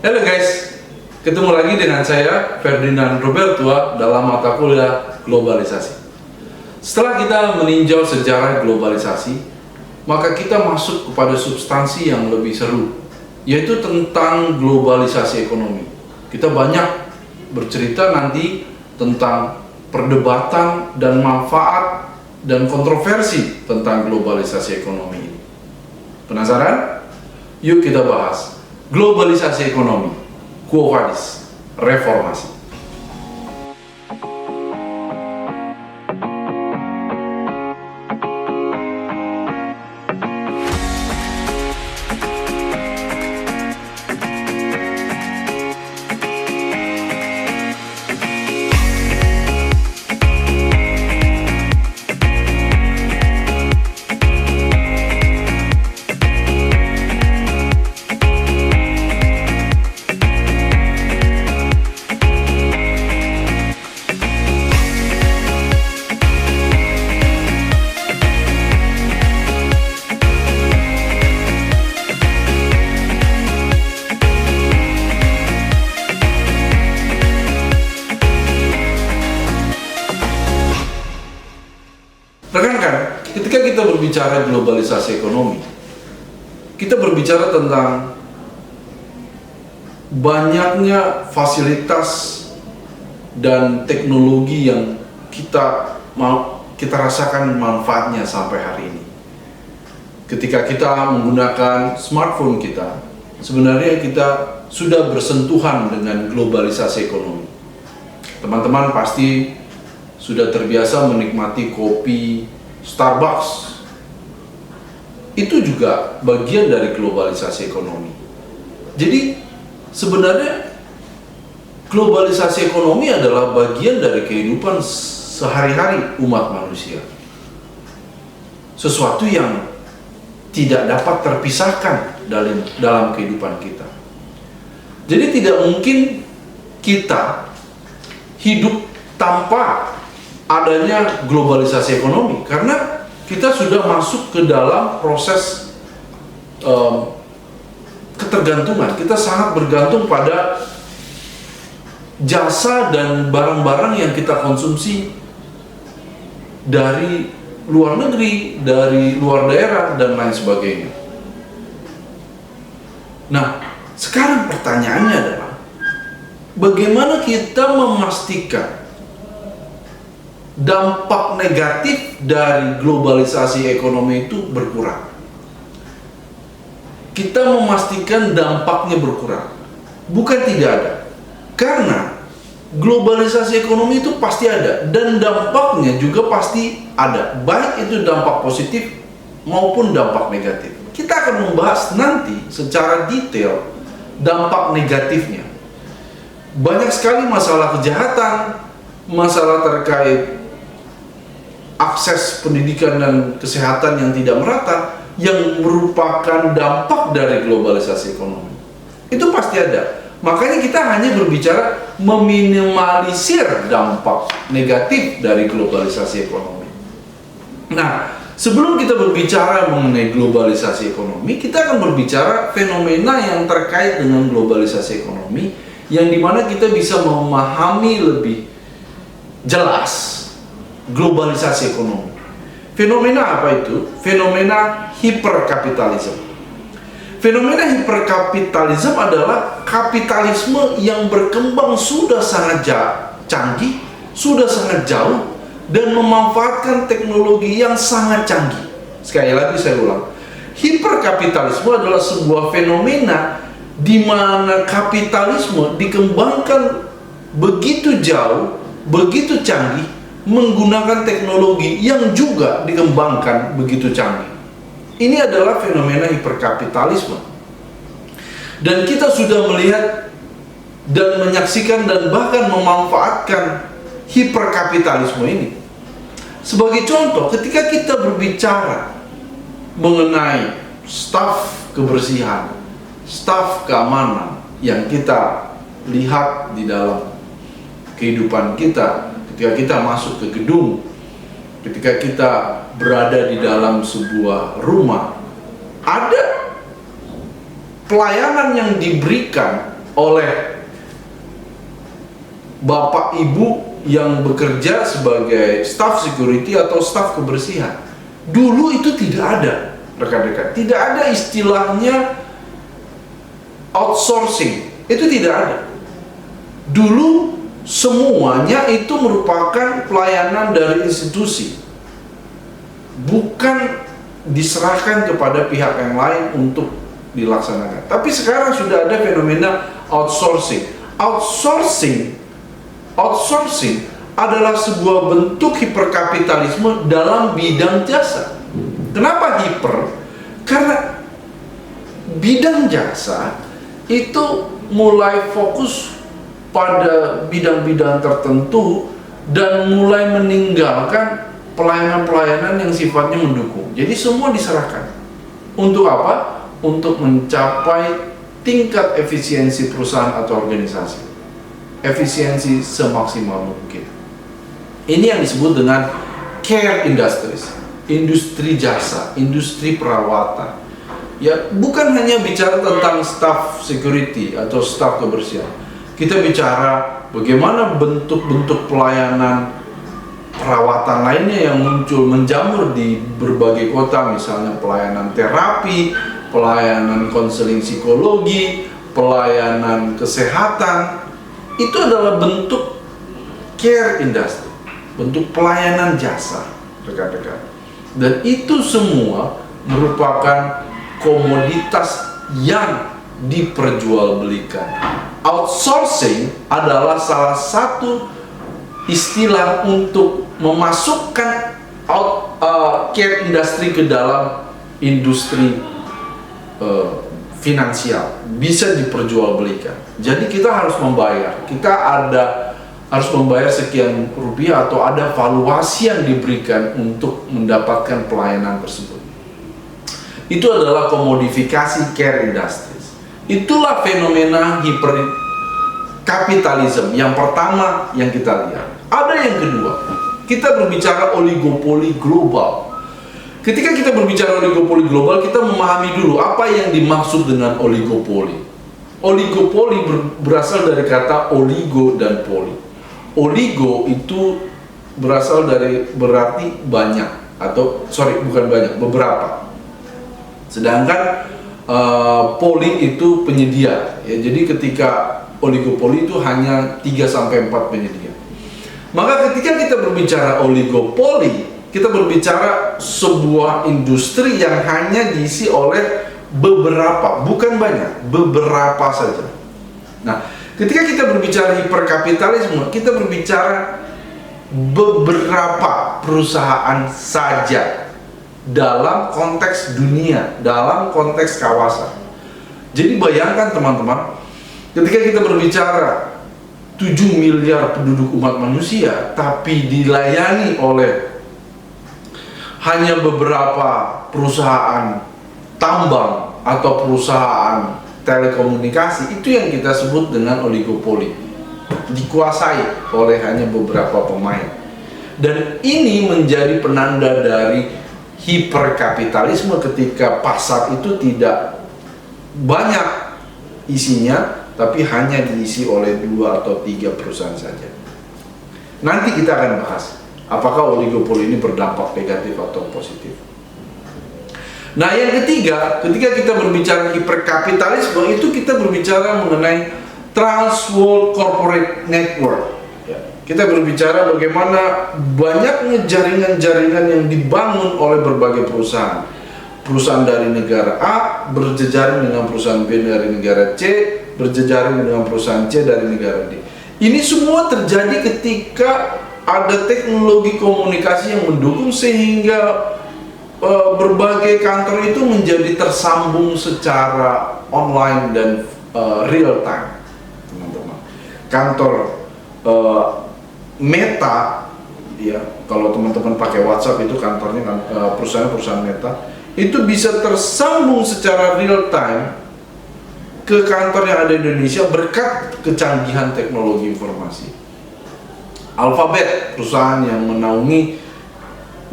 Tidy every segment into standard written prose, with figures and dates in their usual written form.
Halo guys, ketemu lagi dengan saya Ferdinand Robertua dalam mata kuliah globalisasi. Setelah kita meninjau sejarah globalisasi, maka kita masuk kepada substansi yang lebih seru, yaitu tentang globalisasi ekonomi. Kita banyak bercerita nanti tentang perdebatan dan manfaat dan kontroversi tentang globalisasi ekonomi ini. Penasaran? Yuk kita bahas globalisasi ekonomi, Quo Vadis, reformasi. Rekan-rekan, ketika kita berbicara globalisasi ekonomi, kita berbicara tentang banyaknya fasilitas dan teknologi yang kita rasakan manfaatnya sampai hari ini. Ketika kita menggunakan smartphone kita, sebenarnya kita sudah bersentuhan dengan globalisasi ekonomi. Teman-teman pasti sudah terbiasa menikmati kopi Starbucks. Itu juga bagian dari globalisasi ekonomi. Jadi sebenarnya globalisasi ekonomi adalah bagian dari kehidupan sehari-hari umat manusia. Sesuatu yang tidak dapat terpisahkan dalam kehidupan kita. Jadi tidak mungkin kita hidup tanpa adanya globalisasi ekonomi, karena kita sudah masuk ke dalam proses ketergantungan. Kita sangat bergantung pada jasa dan barang-barang yang kita konsumsi dari luar negeri, dari luar daerah, dan lain sebagainya. Nah, sekarang pertanyaannya adalah bagaimana kita memastikan dampak negatif dari globalisasi ekonomi itu berkurang? Kita memastikan dampaknya berkurang, bukan tidak ada. Karena globalisasi ekonomi itu pasti ada, dan dampaknya juga pasti ada, baik itu dampak positif maupun dampak negatif. Kita akan membahas nanti secara detail dampak negatifnya. Banyak sekali masalah kejahatan, masalah terkait akses pendidikan dan kesehatan yang tidak merata, yang merupakan dampak dari globalisasi ekonomi. Itu pasti ada. Makanya kita hanya berbicara meminimalisir dampak negatif dari globalisasi ekonomi. Nah, sebelum kita berbicara mengenai globalisasi ekonomi, kita akan berbicara fenomena yang terkait dengan globalisasi ekonomi, yang dimana kita bisa memahami lebih jelas globalisasi ekonomi. Fenomena apa itu? Fenomena hiperkapitalisme. Fenomena hiperkapitalisme adalah kapitalisme yang berkembang sudah sangat canggih, sudah sangat jauh, dan memanfaatkan teknologi yang sangat canggih. Sekali lagi saya ulang, hiperkapitalisme adalah sebuah fenomena di mana kapitalisme dikembangkan begitu jauh, begitu canggih, menggunakan teknologi yang juga dikembangkan begitu canggih. Ini adalah fenomena hiperkapitalisme. Dan kita sudah melihat dan menyaksikan dan bahkan memanfaatkan hiperkapitalisme ini. Sebagai contoh, ketika kita berbicara mengenai staf kebersihan, staf keamanan yang kita lihat di dalam kehidupan kita, ketika kita masuk ke gedung, ketika kita berada di dalam sebuah rumah, ada pelayanan yang diberikan oleh bapak ibu yang bekerja sebagai staff security atau staff kebersihan. Dulu itu tidak ada, rekan-rekan. Tidak ada istilahnya outsourcing. Itu tidak ada. Dulu semuanya itu merupakan pelayanan dari institusi. Bukan diserahkan kepada pihak yang lain untuk dilaksanakan. Tapi sekarang sudah ada fenomena outsourcing. Outsourcing adalah sebuah bentuk hiperkapitalisme dalam bidang jasa. Kenapa hiper? Karena bidang jasa itu mulai fokus pada bidang-bidang tertentu dan mulai meninggalkan pelayanan-pelayanan yang sifatnya mendukung. Jadi semua diserahkan. Untuk apa? Untuk mencapai tingkat efisiensi perusahaan atau organisasi. Efisiensi semaksimal mungkin. Ini yang disebut dengan care industries, industri jasa, industri perawatan. Ya, bukan hanya bicara tentang staff security atau staff kebersihan. Kita bicara bagaimana bentuk-bentuk pelayanan perawatan lainnya yang muncul menjamur di berbagai kota, misalnya pelayanan terapi, pelayanan konseling psikologi, pelayanan kesehatan. Itu adalah bentuk care industry, bentuk pelayanan jasa, rekan-rekan. Dan itu semua merupakan komoditas yang diperjualbelikan. Outsourcing adalah salah satu istilah untuk memasukkan care industry ke dalam industri finansial, bisa diperjualbelikan. Jadi kita harus membayar, harus membayar sekian rupiah atau ada valuasi yang diberikan untuk mendapatkan pelayanan tersebut. Itu adalah komodifikasi care industries. Itulah fenomena hiperkapitalisme yang pertama yang kita lihat. Ada yang kedua, kita berbicara oligopoli global. Ketika kita berbicara oligopoli global, kita memahami dulu apa yang dimaksud dengan oligopoli. Oligopoli berasal dari kata oligo dan poli. Oligo itu berasal dari berarti banyak, atau bukan banyak, beberapa. Sedangkan poli itu penyedia. Ya, jadi ketika oligopoli itu hanya 3-4 penyedia. Maka ketika kita berbicara oligopoli, kita berbicara sebuah industri yang hanya diisi oleh beberapa, bukan banyak, beberapa saja. Nah, ketika kita berbicara hiperkapitalisme, kita berbicara beberapa perusahaan saja dalam konteks dunia, dalam konteks kawasan. Jadi bayangkan teman-teman, ketika kita berbicara 7 miliar penduduk umat manusia, tapi dilayani oleh hanya beberapa perusahaan tambang atau perusahaan telekomunikasi, itu yang kita sebut dengan oligopoli, dikuasai oleh hanya beberapa pemain. Dan ini menjadi penanda dari hiperkapitalisme ketika pasar itu tidak banyak isinya, tapi hanya diisi oleh 2 atau 3 perusahaan saja. Nanti kita akan bahas apakah oligopoli ini berdampak negatif atau positif. Nah, yang ketiga, ketika kita berbicara hiperkapitalisme, itu kita berbicara mengenai Trans-World Corporate Network. Kita berbicara bagaimana banyaknya jaringan-jaringan yang dibangun oleh berbagai perusahaan. Perusahaan dari negara A berjejaring dengan perusahaan B dari negara C, berjejaring dengan perusahaan C dari negara D. Ini semua terjadi ketika ada teknologi komunikasi yang mendukung, sehingga berbagai kantor itu menjadi tersambung secara online dan real time, teman-teman. Kantor Meta, ya, kalau teman-teman pakai WhatsApp itu kantornya kan, perusahaan Meta itu bisa tersambung secara real time ke kantor yang ada di Indonesia berkat kecanggihan teknologi informasi. Alphabet, perusahaan yang menaungi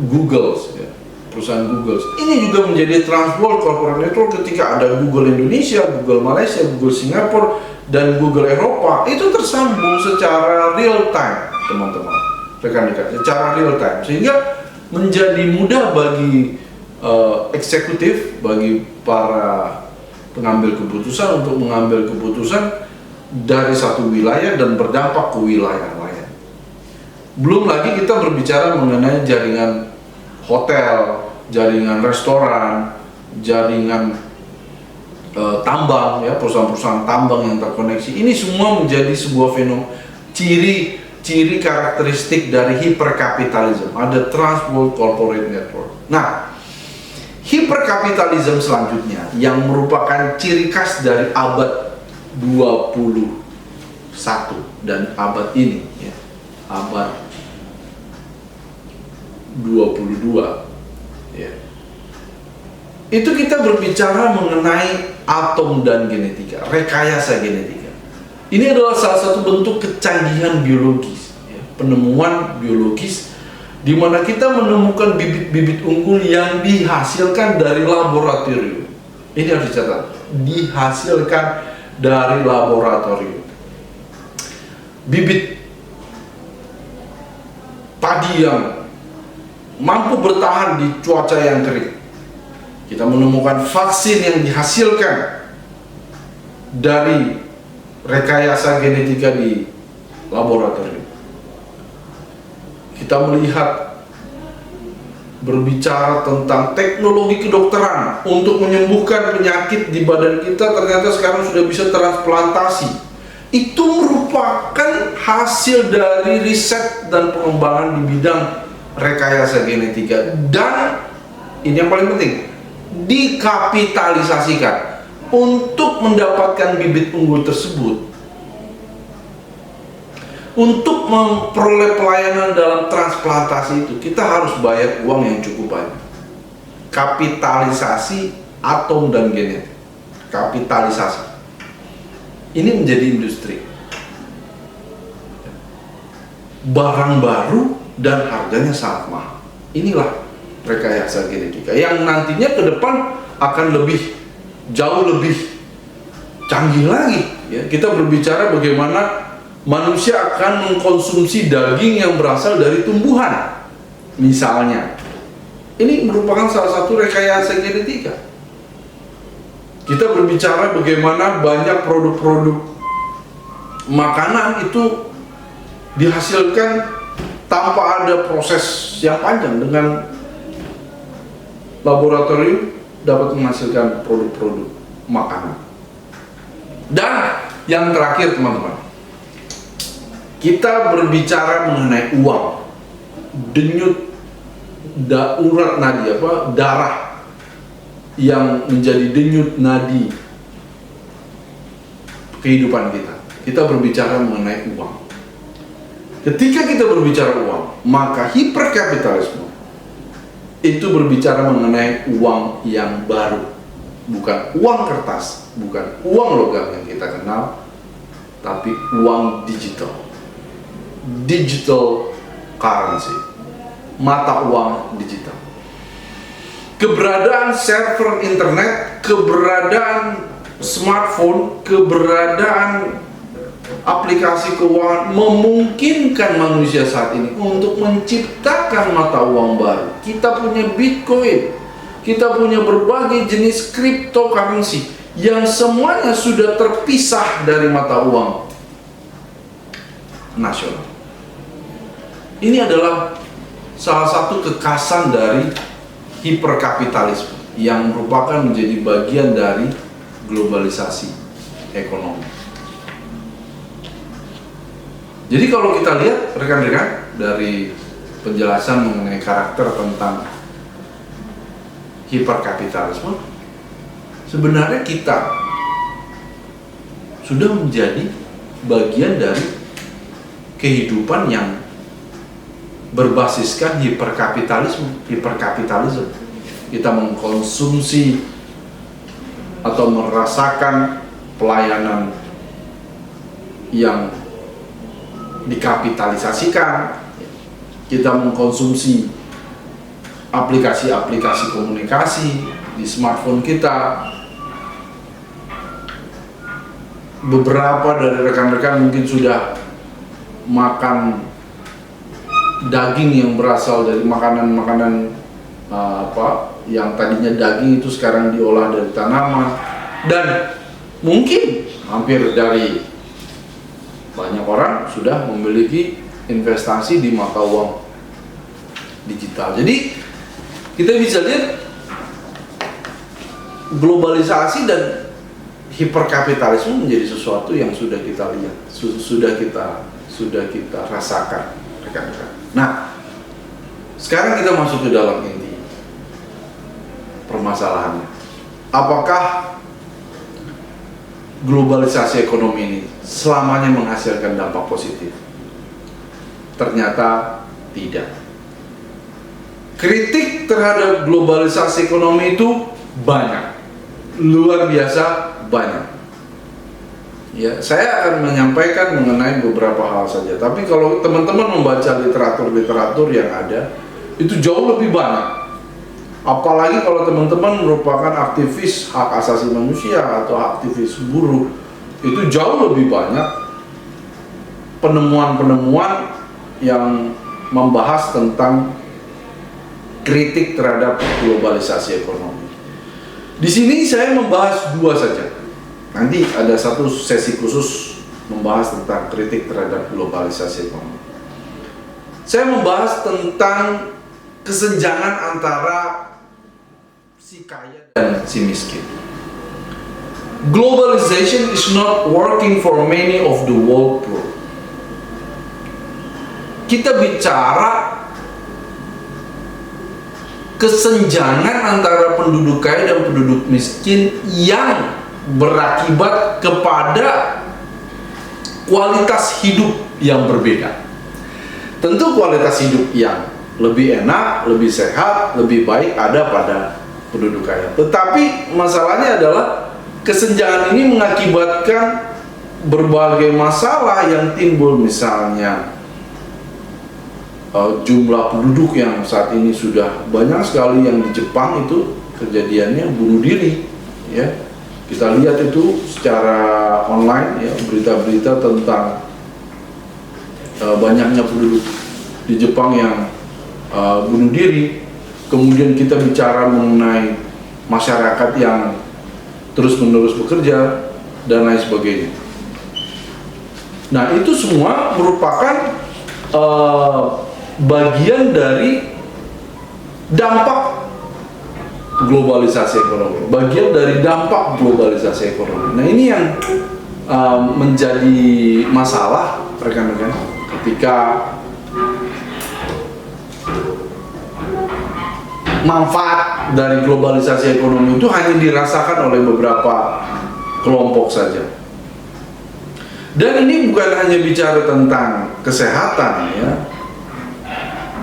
Google, ya, perusahaan Google. Ini juga menjadi Trans World Corporate Network ketika ada Google Indonesia, Google Malaysia, Google Singapura, dan Google Eropa. Itu tersambung secara real time, teman-teman, rekan-rekan, secara real time. Sehingga menjadi mudah bagi eksekutif, bagi para pengambil keputusan untuk mengambil keputusan dari satu wilayah dan berdampak ke wilayah lain. Belum lagi kita berbicara mengenai jaringan hotel, jaringan restoran, jaringan tambang, ya, perusahaan-perusahaan tambang yang terkoneksi. Ini semua menjadi sebuah fenomena, ciri karakteristik dari hiperkapitalisme. Ada Trans World Corporate Network. Nah, hiperkapitalisme selanjutnya yang merupakan ciri khas dari abad 21 dan abad ini, ya, abad 22, ya. Itu kita berbicara mengenai atom dan genetika, rekayasa genetika. Ini adalah salah satu bentuk kecanggihan biologis, ya, penemuan biologis di mana kita menemukan bibit-bibit unggul yang dihasilkan dari laboratorium. Ini harus dicatat, dihasilkan dari laboratorium. Bibit padi yang mampu bertahan di cuaca yang kering. Kita menemukan vaksin yang dihasilkan dari rekayasa genetika di laboratorium. Kita melihat, berbicara tentang teknologi kedokteran untuk menyembuhkan penyakit di badan kita, ternyata sekarang sudah bisa transplantasi. Itu merupakan hasil dari riset dan pengembangan di bidang rekayasa genetika, dan ini yang paling penting, dikapitalisasikan. Untuk mendapatkan bibit unggul tersebut, untuk memperoleh pelayanan dalam transplantasi itu, kita harus bayar uang yang cukup banyak. Kapitalisasi atom dan genetik, kapitalisasi ini menjadi industri, barang baru dan harganya sangat mahal. Inilah rekayasa genetika yang nantinya ke depan akan jauh lebih canggih lagi, ya. Kita berbicara bagaimana manusia akan mengkonsumsi daging yang berasal dari tumbuhan, misalnya. Ini merupakan salah satu rekayasa genetika. Kita berbicara bagaimana banyak produk-produk makanan itu dihasilkan tanpa ada proses yang panjang, dengan laboratorium dapat menghasilkan produk-produk makanan. Dan yang terakhir, teman-teman, kita berbicara mengenai uang, denyut urat nadi, darah yang menjadi denyut nadi kehidupan kita. Kita berbicara mengenai uang. Ketika kita berbicara uang, maka hiperkapitalisme itu berbicara mengenai uang yang baru, bukan uang kertas, bukan uang logam yang kita kenal, tapi uang digital currency, mata uang digital. Keberadaan server internet, keberadaan smartphone, keberadaan aplikasi keuangan memungkinkan manusia saat ini untuk menciptakan mata uang baru. Kita punya Bitcoin, kita punya berbagai jenis cryptocurrency yang semuanya sudah terpisah dari mata uang nasional. Ini adalah salah satu kekhasan dari hiperkapitalisme yang merupakan menjadi bagian dari globalisasi ekonomi. Jadi kalau kita lihat, rekan-rekan, dari penjelasan mengenai karakter tentang hiperkapitalisme, sebenarnya kita sudah menjadi bagian dari kehidupan yang berbasiskan hiperkapitalisme. Kita mengkonsumsi atau merasakan pelayanan yang dikapitalisasikan. Kita mengkonsumsi aplikasi-aplikasi komunikasi di smartphone kita. Beberapa dari rekan-rekan mungkin sudah makan daging yang berasal dari makanan-makanan yang tadinya daging itu sekarang diolah dari tanaman, dan mungkin hampir dari banyak orang sudah memiliki investasi di mata uang digital. Jadi kita bisa lihat globalisasi dan hiperkapitalisme menjadi sesuatu yang sudah kita lihat, sudah kita rasakan, rekan-rekan. Nah, sekarang kita masuk ke dalam inti permasalahannya. Apakah globalisasi ekonomi ini selamanya menghasilkan dampak positif? Ternyata tidak. Kritik terhadap globalisasi ekonomi itu banyak, luar biasa banyak. Ya, saya akan menyampaikan mengenai beberapa hal saja. Tapi kalau teman-teman membaca literatur yang ada, itu jauh lebih banyak. Apalagi kalau teman-teman merupakan aktivis hak asasi manusia atau aktivis buruh, itu jauh lebih banyak penemuan-penemuan yang membahas tentang kritik terhadap globalisasi ekonomi. Di sini saya membahas dua saja. Nanti ada satu sesi khusus membahas tentang kritik terhadap globalisasi ekonomi. Saya membahas tentang kesenjangan antara si kaya dan si miskin. Globalization is not working for many of the world poor. Kita bicara kesenjangan antara penduduk kaya dan penduduk miskin yang berakibat kepada kualitas hidup yang berbeda. Tentu kualitas hidup yang lebih enak, lebih sehat, lebih baik ada pada penduduk kaya. Tetapi masalahnya adalah kesenjangan ini mengakibatkan berbagai masalah yang timbul, misalnya jumlah penduduk yang saat ini sudah banyak sekali yang di Jepang itu kejadiannya bunuh diri, ya. Kita lihat itu secara online, ya, berita-berita tentang banyaknya penduduk di Jepang yang bunuh diri. Kemudian kita bicara mengenai masyarakat yang terus-menerus bekerja dan lain sebagainya. Nah, itu semua merupakan bagian dari dampak globalisasi ekonomi, bagian dari dampak globalisasi ekonomi. Nah, ini yang menjadi masalah, rekan-rekan, ketika manfaat dari globalisasi ekonomi itu hanya dirasakan oleh beberapa kelompok saja. Dan ini bukan hanya bicara tentang kesehatan, ya.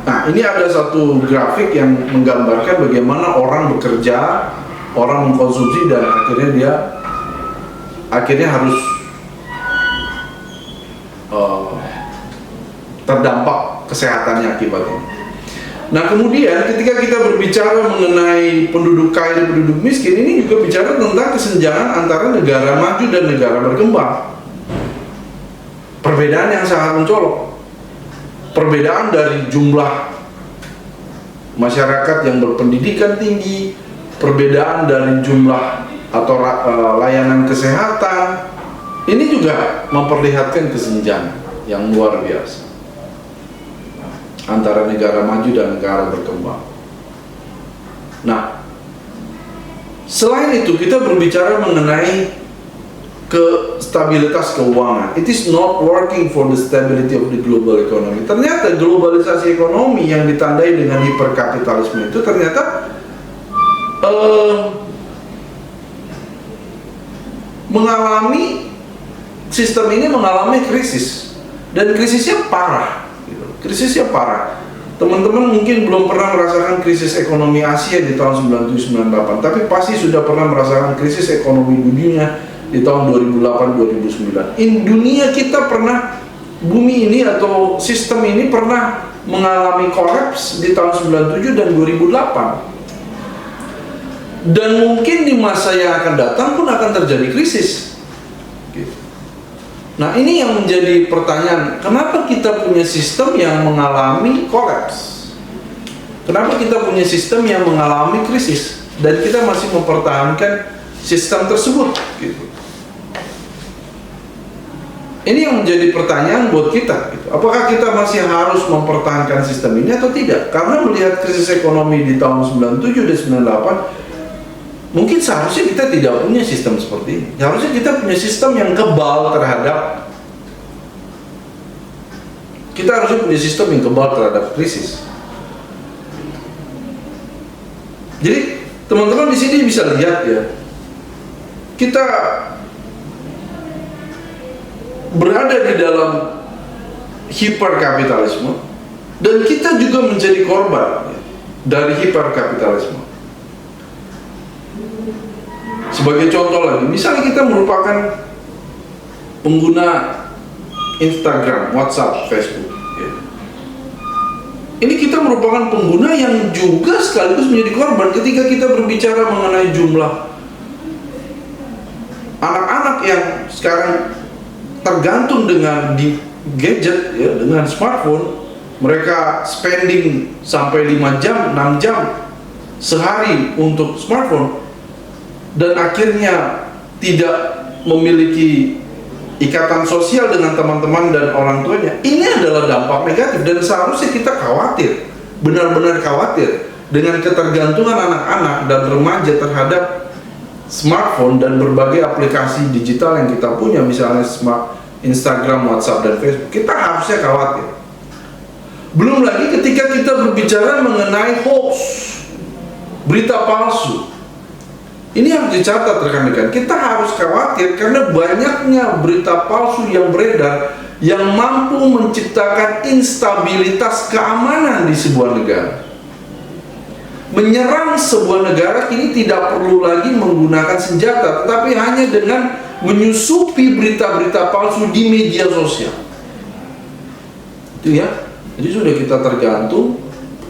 Nah, ini ada satu grafik yang menggambarkan bagaimana orang bekerja, orang mengkonsumsi, dan akhirnya harus terdampak kesehatannya akibatnya. Nah, kemudian ketika kita berbicara mengenai penduduk kaya dan penduduk miskin, ini juga bicara tentang kesenjangan antara negara maju dan negara berkembang. Perbedaan yang sangat mencolok. Perbedaan dari jumlah masyarakat yang berpendidikan tinggi, perbedaan dari jumlah atau layanan kesehatan, ini juga memperlihatkan kesenjangan yang luar biasa antara negara maju dan negara berkembang. Nah, selain itu kita berbicara mengenai stabilitas keuangan. It is not working for the stability of the global economy. Ternyata globalisasi ekonomi yang ditandai dengan hiperkapitalisme itu ternyata sistem ini mengalami krisis, dan krisisnya parah. Krisisnya parah. Teman-teman mungkin belum pernah merasakan krisis ekonomi Asia di tahun 97-98, tapi pasti sudah pernah merasakan krisis ekonomi dunia di tahun 2008-2009. Dunia kita pernah, bumi ini atau sistem ini pernah mengalami kolaps di tahun 97 dan 2008. Dan mungkin di masa yang akan datang pun akan terjadi krisis. Gitu. Nah, ini yang menjadi pertanyaan, kenapa kita punya sistem yang mengalami kolaps? Kenapa kita punya sistem yang mengalami krisis? Dan kita masih mempertahankan sistem tersebut, gitu. Ini yang menjadi pertanyaan buat kita, gitu. Apakah kita masih harus mempertahankan sistem ini atau tidak? Karena melihat krisis ekonomi di tahun 97 dan 98, mungkin seharusnya kita tidak punya sistem seperti ini. Harusnya kita punya sistem yang kebal terhadap krisis. Jadi teman-teman di sini bisa lihat ya, kita berada di dalam hiperkapitalisme dan kita juga menjadi korban dari hiperkapitalisme. Sebagai contoh lagi, misalnya kita merupakan pengguna Instagram, WhatsApp, Facebook, ya. Ini kita merupakan pengguna yang juga sekaligus menjadi korban ketika kita berbicara mengenai jumlah anak-anak yang sekarang tergantung dengan di gadget, ya, dengan smartphone. Mereka spending sampai 5 jam, 6 jam sehari untuk smartphone, dan akhirnya tidak memiliki ikatan sosial dengan teman-teman dan orang tuanya. Ini adalah dampak negatif dan seharusnya kita khawatir, benar-benar khawatir dengan ketergantungan anak-anak dan remaja terhadap smartphone dan berbagai aplikasi digital yang kita punya, misalnya Instagram, WhatsApp, dan Facebook. Kita harusnya khawatir. Belum lagi ketika kita berbicara mengenai hoax, berita palsu. Ini harus dicatat rekan-rekan. Kita harus khawatir karena banyaknya berita palsu yang beredar yang mampu menciptakan instabilitas keamanan di sebuah negara. Menyerang sebuah negara kini tidak perlu lagi menggunakan senjata, tetapi hanya dengan menyusupi berita-berita palsu di media sosial. Itu ya. Jadi sudah kita tergantung,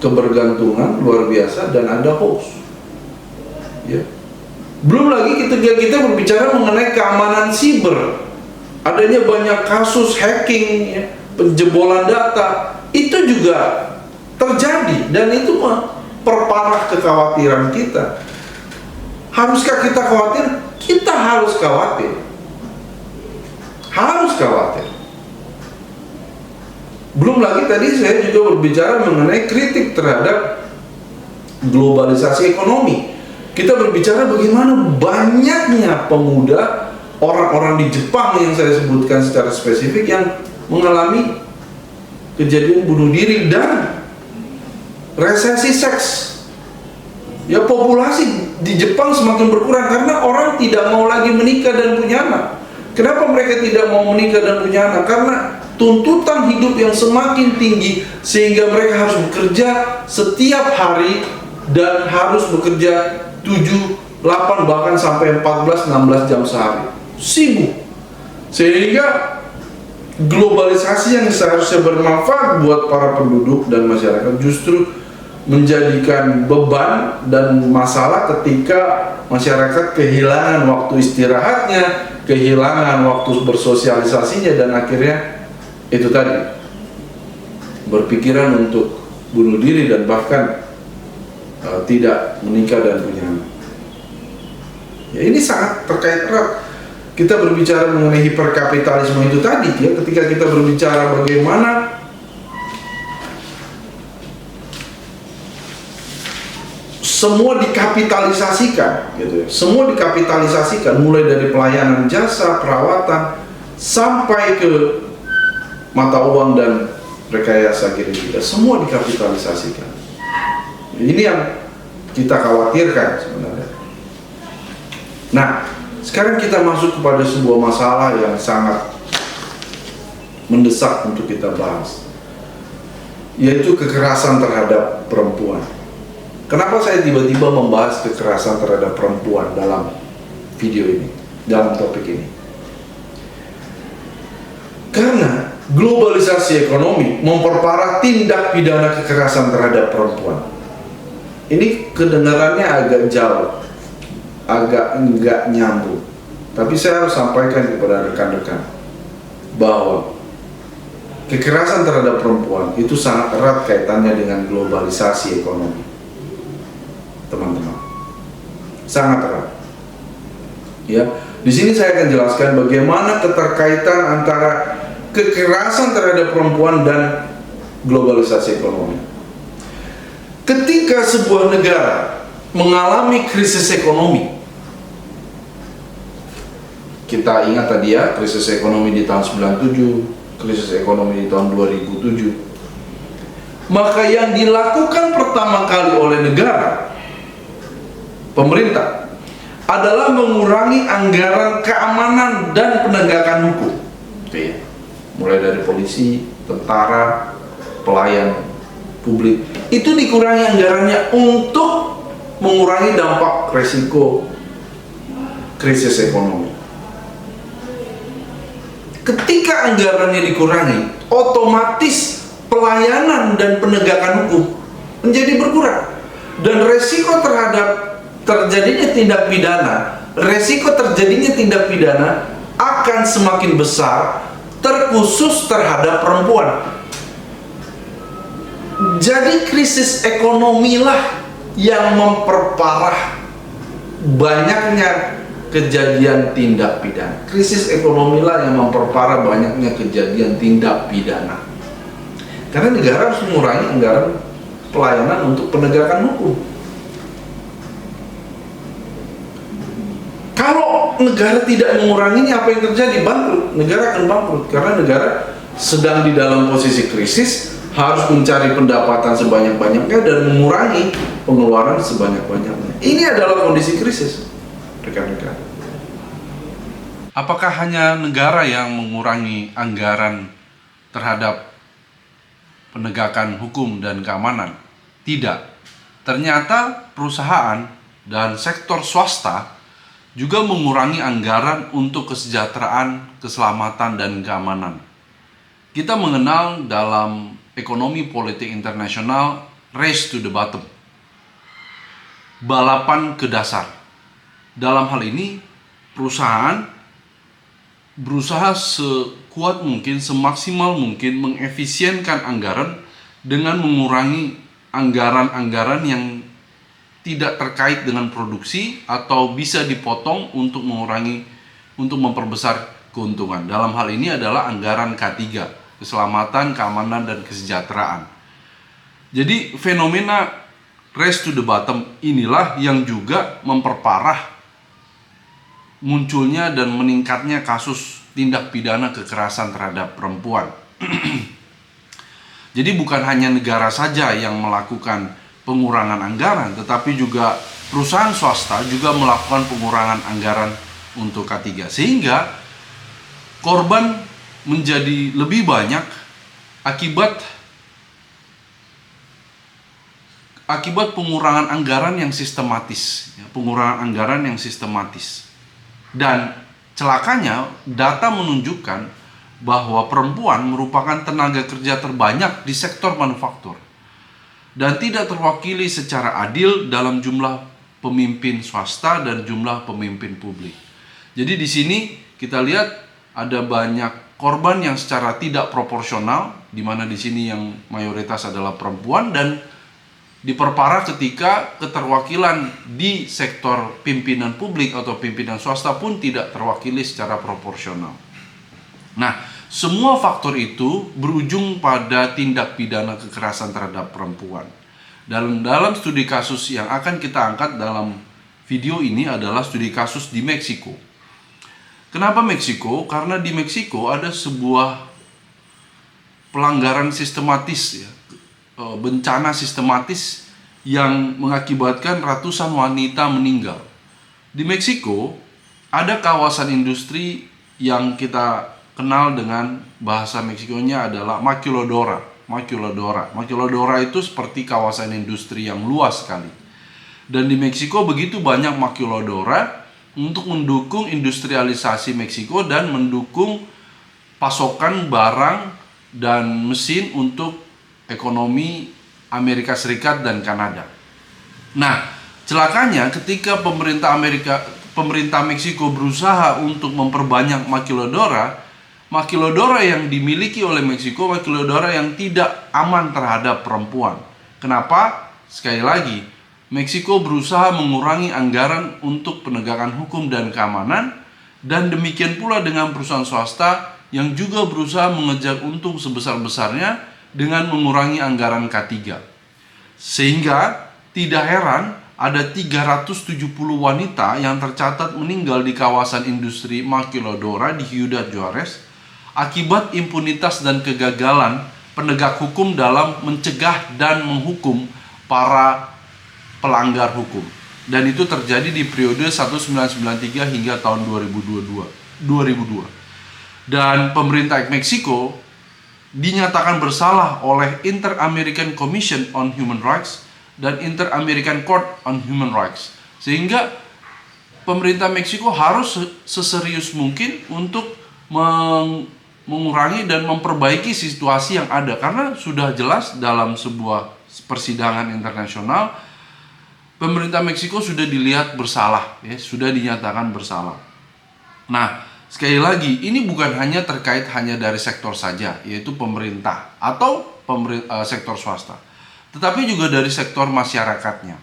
kebergantungan luar biasa, dan ada hoax. Ya. Belum lagi ketika kita berbicara mengenai keamanan siber, adanya banyak kasus hacking, ya, penjebolan data, itu juga terjadi dan itu memperparah kekhawatiran kita. Haruskah kita khawatir? Kita harus khawatir. Harus khawatir. Belum lagi tadi saya juga berbicara mengenai kritik terhadap globalisasi ekonomi. Kita berbicara bagaimana banyaknya pemuda, orang-orang di Jepang yang saya sebutkan secara spesifik yang mengalami kejadian bunuh diri dan resesi seks. Ya, populasi di Jepang semakin berkurang karena orang tidak mau lagi menikah dan punya anak. Kenapa mereka tidak mau menikah dan punya anak? Karena tuntutan hidup yang semakin tinggi sehingga mereka harus bekerja setiap hari dan harus bekerja 7, 8, bahkan sampai 14, 16 jam sehari. Sibuk. Sehingga globalisasi yang seharusnya bermanfaat buat para penduduk dan masyarakat justru menjadikan beban dan masalah ketika masyarakat kehilangan waktu istirahatnya, kehilangan waktu bersosialisasinya, dan akhirnya itu tadi, berpikiran untuk bunuh diri dan bahkan tidak menikah dan punya anak. Ya, ini sangat terkait erat. Kita berbicara mengenai hiperkapitalisme itu tadi, ya, ketika kita berbicara bagaimana semua dikapitalisasikan, gitu ya. Semua dikapitalisasikan, mulai dari pelayanan jasa, perawatan, sampai ke mata uang dan rekayasa kita, semua dikapitalisasikan. Ini yang kita khawatirkan sebenarnya. Nah, sekarang kita masuk kepada sebuah masalah yang sangat mendesak untuk kita bahas, yaitu kekerasan terhadap perempuan. Kenapa saya tiba-tiba membahas kekerasan terhadap perempuan dalam video ini, dalam topik ini? Karena globalisasi ekonomi memperparah tindak pidana kekerasan terhadap perempuan. Ini kedengarannya agak jauh, agak enggak nyambung. Tapi saya harus sampaikan kepada rekan-rekan bahwa kekerasan terhadap perempuan itu sangat erat kaitannya dengan globalisasi ekonomi. Teman-teman, sangat erat. Ya, di sini saya akan jelaskan bagaimana keterkaitan antara kekerasan terhadap perempuan dan globalisasi ekonomi. Ketika sebuah negara mengalami krisis ekonomi, kita ingat tadi ya, krisis ekonomi di tahun 97, krisis ekonomi di tahun 2007. Maka yang dilakukan pertama kali oleh negara, pemerintah, adalah mengurangi anggaran keamanan dan penegakan hukum. Mulai dari polisi, tentara, pelayan publik, itu dikurangi anggarannya untuk mengurangi dampak resiko krisis ekonomi. Ketika anggarannya dikurangi, otomatis pelayanan dan penegakan hukum menjadi berkurang, dan resiko terhadap terjadinya tindak pidana, resiko terjadinya tindak pidana akan semakin besar, terkhusus terhadap perempuan. Jadi krisis ekonomilah yang memperparah banyaknya kejadian tindak pidana. Krisis ekonomilah yang memperparah banyaknya kejadian tindak pidana. Karena negara harus mengurangi anggaran pelayanan untuk penegakan hukum. Kalau negara tidak menguranginya, apa yang terjadi? Bangkrut. Negara akan bangkrut karena negara sedang di dalam posisi krisis, harus mencari pendapatan sebanyak-banyaknya dan mengurangi pengeluaran sebanyak-banyaknya. Ini adalah kondisi krisis, rekan-rekan. Apakah hanya negara yang mengurangi anggaran terhadap penegakan hukum dan keamanan? Tidak. Ternyata perusahaan dan sektor swasta juga mengurangi anggaran untuk kesejahteraan, keselamatan, dan keamanan. Kita mengenal dalam ekonomi politik internasional race to the bottom, balapan ke dasar. Dalam hal ini, perusahaan berusaha sekuat mungkin, semaksimal mungkin mengefisienkan anggaran dengan mengurangi anggaran-anggaran yang tidak terkait dengan produksi atau bisa dipotong untuk memperbesar keuntungan. Dalam hal ini adalah anggaran K3, keselamatan, keamanan, dan kesejahteraan. Jadi fenomena race to the bottom inilah yang juga memperparah munculnya dan meningkatnya kasus tindak pidana kekerasan terhadap perempuan. Jadi bukan hanya negara saja yang melakukan pengurangan anggaran, tetapi juga perusahaan swasta juga melakukan pengurangan anggaran untuk K3, sehingga korban menjadi lebih banyak akibat pengurangan anggaran yang sistematis, pengurangan anggaran yang sistematis. Dan celakanya data menunjukkan bahwa perempuan merupakan tenaga kerja terbanyak di sektor manufaktur dan tidak terwakili secara adil dalam jumlah pemimpin swasta dan jumlah pemimpin publik. Jadi di sini kita lihat ada banyak korban yang secara tidak proporsional, di mana di sini yang mayoritas adalah perempuan, dan diperparah ketika keterwakilan di sektor pimpinan publik atau pimpinan swasta pun tidak terwakili secara proporsional. Nah, semua faktor itu berujung pada tindak pidana kekerasan terhadap perempuan. Dalam studi kasus yang akan kita angkat dalam video ini adalah studi kasus di Meksiko. Kenapa Meksiko? Karena di Meksiko ada sebuah pelanggaran sistematis, bencana sistematis yang mengakibatkan ratusan wanita meninggal. Di Meksiko ada kawasan industri yang kita kenal dengan bahasa Meksikonya adalah maquiladora. Maquiladora itu seperti kawasan industri yang luas sekali. Dan di Meksiko begitu banyak maquiladora untuk mendukung industrialisasi Meksiko dan mendukung pasokan barang dan mesin untuk ekonomi Amerika Serikat dan Kanada. Nah, celakanya ketika pemerintah Meksiko berusaha untuk memperbanyak maquiladora yang dimiliki oleh Meksiko, maquiladora yang tidak aman terhadap perempuan. Kenapa? Sekali lagi, Meksiko berusaha mengurangi anggaran untuk penegakan hukum dan keamanan, dan demikian pula dengan perusahaan swasta yang juga berusaha mengejar untung sebesar-besarnya dengan mengurangi anggaran K3. Sehingga tidak heran ada 370 wanita yang tercatat meninggal di kawasan industri maquiladora di Ciudad Juarez akibat impunitas dan kegagalan penegak hukum dalam mencegah dan menghukum para pelanggar hukum. Dan itu terjadi di periode 1993 hingga tahun 2002. Dan pemerintah Meksiko dinyatakan bersalah oleh Inter-American Commission on Human Rights dan Inter-American Court on Human Rights. Sehingga pemerintah Meksiko harus seserius mungkin untuk mengurangi dan memperbaiki situasi yang ada, karena sudah jelas dalam sebuah persidangan internasional pemerintah Meksiko sudah dilihat bersalah, sudah dinyatakan bersalah. Nah, sekali lagi, ini bukan hanya terkait hanya dari sektor saja, yaitu pemerintah atau sektor swasta, tetapi juga dari sektor masyarakatnya.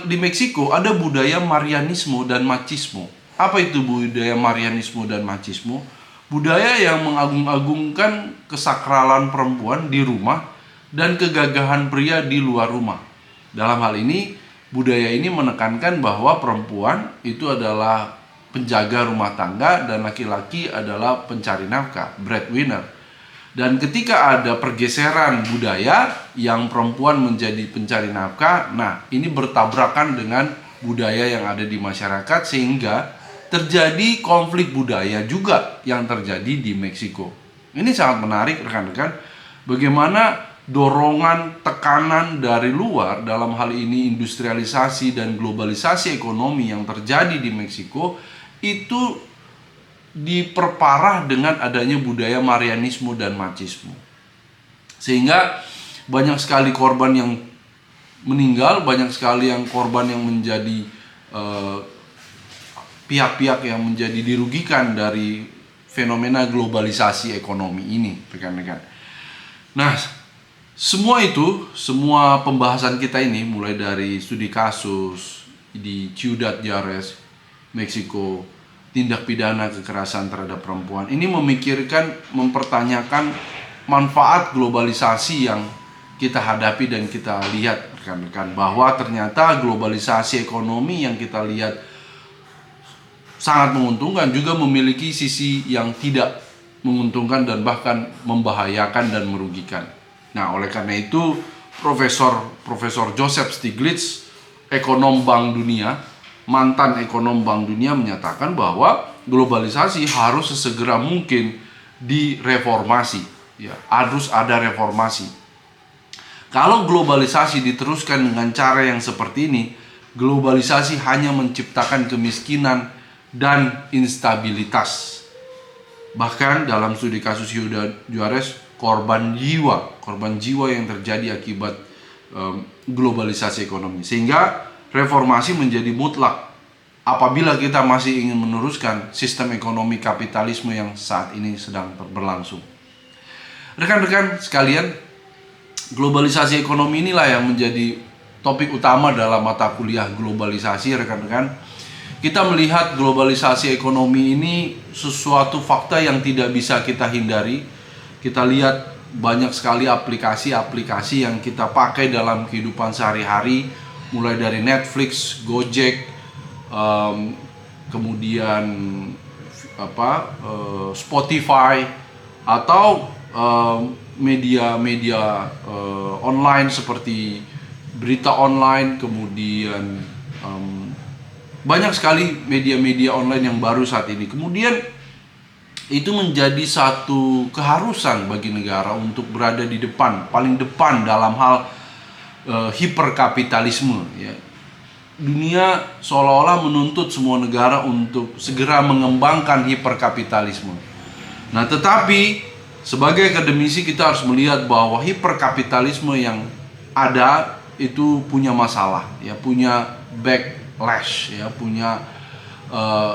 Di Meksiko ada budaya Marianismo dan Machismo. Apa itu budaya Marianismo dan Machismo? Budaya yang mengagung-agungkan kesakralan perempuan di rumah dan kegagahan pria di luar rumah. Dalam hal ini, budaya ini menekankan bahwa perempuan itu adalah penjaga rumah tangga dan laki-laki adalah pencari nafkah, breadwinner. Dan ketika ada pergeseran budaya yang perempuan menjadi pencari nafkah, nah ini bertabrakan dengan budaya yang ada di masyarakat sehingga terjadi konflik budaya juga yang terjadi di Meksiko. Ini sangat menarik rekan-rekan, bagaimana dorongan tekanan dari luar, dalam hal ini industrialisasi dan globalisasi ekonomi yang terjadi di Meksiko, itu diperparah dengan adanya budaya Marianismo dan Machismo. Sehingga banyak sekali korban yang meninggal, banyak sekali yang korban yang menjadi pihak-pihak yang menjadi dirugikan dari fenomena globalisasi ekonomi ini, rekan-rekan. Nah, semua pembahasan kita ini mulai dari studi kasus di Ciudad Juarez, Meksiko, tindak pidana kekerasan terhadap perempuan, ini mempertanyakan manfaat globalisasi yang kita hadapi dan kita lihat, rekan-rekan, bahwa ternyata globalisasi ekonomi yang kita lihat sangat menguntungkan juga memiliki sisi yang tidak menguntungkan dan bahkan membahayakan dan merugikan. Nah, oleh karena itu Profesor Joseph Stiglitz, ekonom Bank Dunia, mantan ekonom Bank Dunia, menyatakan bahwa globalisasi harus sesegera mungkin direformasi, harus ada reformasi. Kalau globalisasi diteruskan dengan cara yang seperti ini, globalisasi hanya menciptakan kemiskinan dan instabilitas. Bahkan dalam studi kasus Ciudad Juarez, korban jiwa yang terjadi akibat globalisasi ekonomi. Sehingga reformasi menjadi mutlak apabila kita masih ingin meneruskan sistem ekonomi kapitalisme yang saat ini sedang berlangsung. Rekan-rekan sekalian, globalisasi ekonomi inilah yang menjadi topik utama dalam mata kuliah globalisasi, rekan-rekan. Kita melihat globalisasi ekonomi ini sesuatu fakta yang tidak bisa kita hindari. Kita lihat banyak sekali aplikasi-aplikasi yang kita pakai dalam kehidupan sehari-hari, mulai dari Netflix, Gojek, kemudian Spotify, atau media-media online seperti berita online, kemudian banyak sekali media-media online yang baru saat ini. Kemudian itu menjadi satu keharusan bagi negara untuk berada di depan, paling depan dalam hal hiperkapitalisme. Dunia seolah-olah menuntut semua negara untuk segera mengembangkan hiperkapitalisme. Nah, tetapi sebagai akademisi kita harus melihat bahwa hiperkapitalisme yang ada itu punya masalah, ya, punya backlash, ya, punya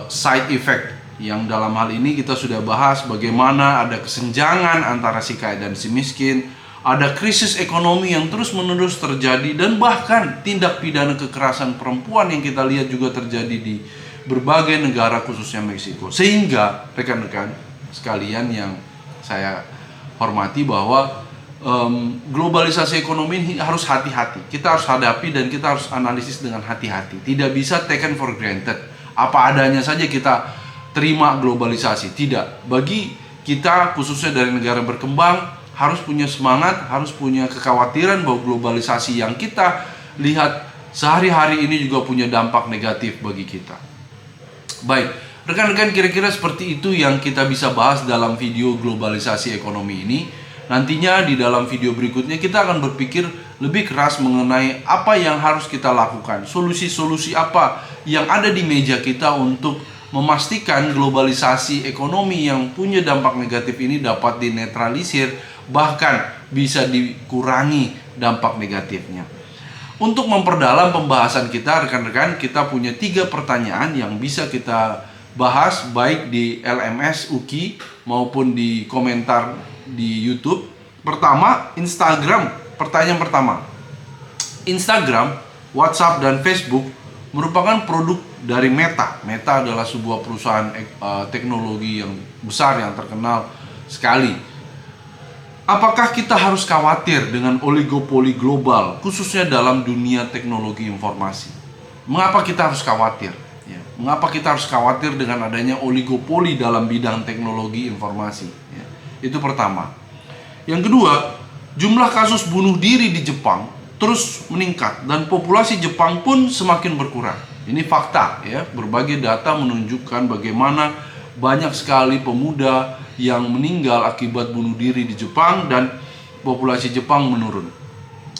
side effect, yang dalam hal ini kita sudah bahas bagaimana ada kesenjangan antara si kaya dan si miskin, ada krisis ekonomi yang terus-menerus terjadi, dan bahkan tindak pidana kekerasan perempuan yang kita lihat juga terjadi di berbagai negara khususnya Meksiko. Sehingga rekan-rekan sekalian yang saya hormati bahwa globalisasi ekonomi ini harus hati-hati. Kita harus hadapi dan kita harus analisis dengan hati-hati. Tidak bisa taken for granted. Apa adanya saja kita terima globalisasi. Tidak. Bagi kita khususnya dari negara berkembang harus punya semangat, harus punya kekhawatiran bahwa globalisasi yang kita lihat sehari-hari ini juga punya dampak negatif bagi kita. Baik, rekan-rekan, kira-kira seperti itu yang kita bisa bahas dalam video globalisasi ekonomi ini. Nantinya di dalam video berikutnya kita akan berpikir lebih keras mengenai apa yang harus kita lakukan, solusi-solusi apa yang ada di meja kita untuk memastikan globalisasi ekonomi yang punya dampak negatif ini dapat dinetralisir, bahkan bisa dikurangi dampak negatifnya. Untuk memperdalam pembahasan kita, rekan-rekan, kita punya 3 pertanyaan yang bisa kita bahas baik di LMS UKI maupun di komentar di YouTube. Pertama, Instagram. Pertanyaan pertama, Instagram, WhatsApp, dan Facebook merupakan produk dari Meta. Meta adalah sebuah perusahaan teknologi yang besar, yang terkenal sekali. Apakah kita harus khawatir dengan oligopoli global, khususnya dalam dunia teknologi informasi? Mengapa kita harus khawatir? Ya, mengapa kita harus khawatir dengan adanya oligopoli dalam bidang teknologi informasi? Ya, itu pertama. Yang kedua, jumlah kasus bunuh diri di Jepang terus meningkat dan populasi Jepang pun semakin berkurang. Ini fakta, ya. Berbagai data menunjukkan bagaimana banyak sekali pemuda yang meninggal akibat bunuh diri di Jepang dan populasi Jepang menurun.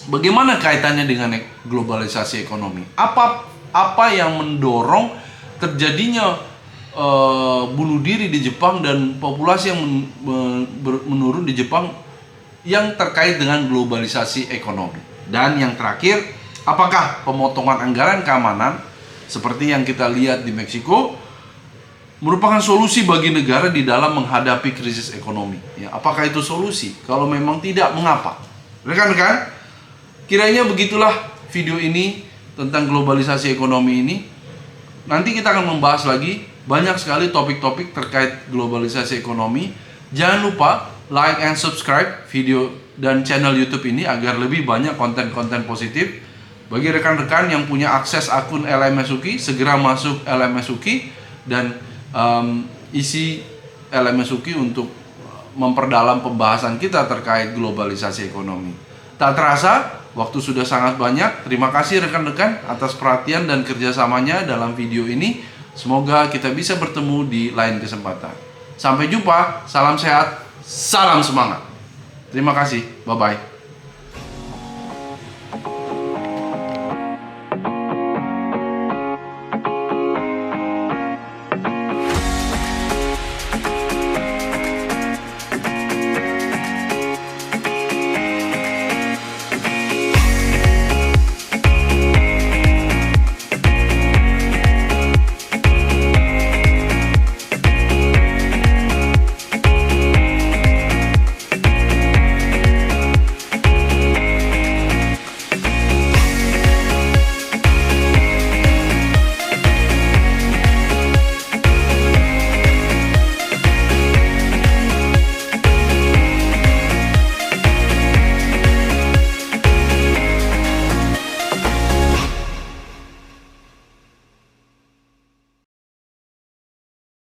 Bagaimana kaitannya dengan globalisasi ekonomi? Apa yang mendorong terjadinya bunuh diri di Jepang dan populasi yang menurun di Jepang yang terkait dengan globalisasi ekonomi? Dan yang terakhir, apakah pemotongan anggaran keamanan seperti yang kita lihat di Meksiko merupakan solusi bagi negara di dalam menghadapi krisis ekonomi? Ya, apakah itu solusi? Kalau memang tidak, mengapa? Rekan-rekan, kiranya begitulah video ini tentang globalisasi ekonomi ini. Nanti kita akan membahas lagi banyak sekali topik-topik terkait globalisasi ekonomi. Jangan lupa like and subscribe video dan channel YouTube ini agar lebih banyak konten-konten positif. Bagi rekan-rekan yang punya akses akun LMS UKI, segera masuk LMS UKI dan isi LMS UKI untuk memperdalam pembahasan kita terkait globalisasi ekonomi. Tak terasa, waktu sudah sangat banyak. Terima kasih rekan-rekan atas perhatian dan kerjasamanya dalam video ini. Semoga kita bisa bertemu di lain kesempatan. Sampai jumpa, salam sehat, salam semangat. Terima kasih, bye-bye.